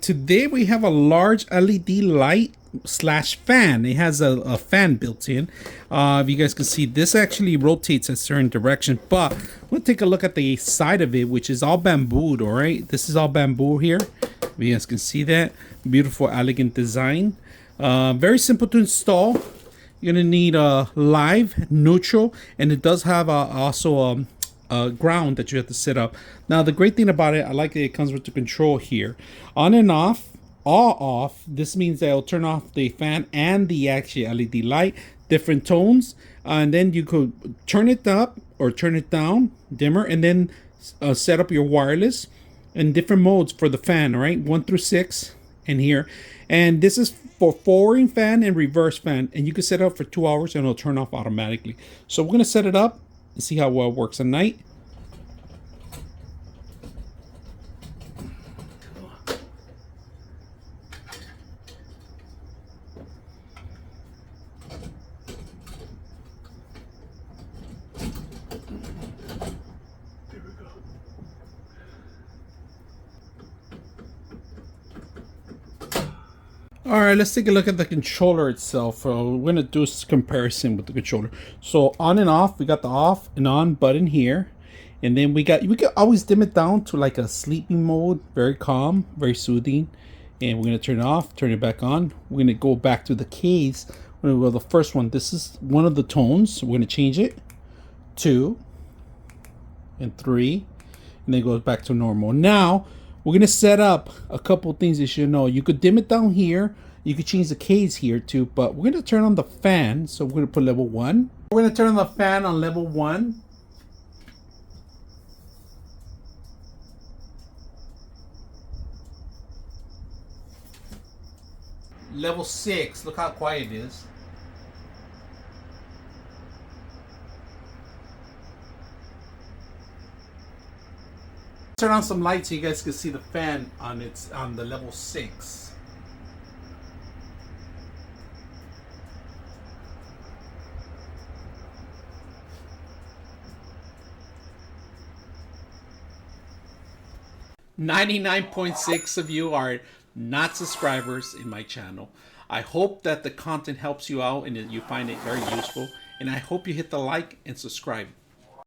today we have a large LED light slash fan. It has a fan built in. If you guys can see, this actually rotates a certain direction, but we'll take a look at the side of it, which is all bambooed. All right, this is all bamboo here. If you guys can see that beautiful, elegant design. Very simple to install. You're gonna need a live, neutral, and it does have also a ground that you have to set up. Now the great thing about it, I like that it comes with the control here, on and off, all off. This means that it'll turn off the fan and the actual LED light, different tones, and then you could turn it up or turn it down, dimmer, and then set up your wireless in different modes for the fan. All right, 1 through 6 in here, and this is for forwarding fan and reverse fan, and you can set it up for 2 hours and it'll turn off automatically. So we're gonna set it up and see how well it works at night. All right, let's take a look at the controller itself. We're going to do a comparison with the controller. So on and off, we got the off and on button here. And then we can always dim it down to like a sleeping mode, very calm, very soothing. And we're going to turn it off, turn it back on. We're going to go back to the keys. Well, the first one, this is one of the tones. We're going to change it. 2 and 3. And then it goes back to normal. Now, we're going to set up a couple things you should know. You could dim it down here. You could change the keys here too, but we're going to turn on the fan. So we're going to put level 1. We're going to turn on the fan on level 1. Level 6, look how quiet it is. Turn on some lights so you guys can see the fan on the level 6. .6 of you are not subscribers in my channel. I hope that the content helps you out and that you find it very useful, and I hope you hit the like and subscribe.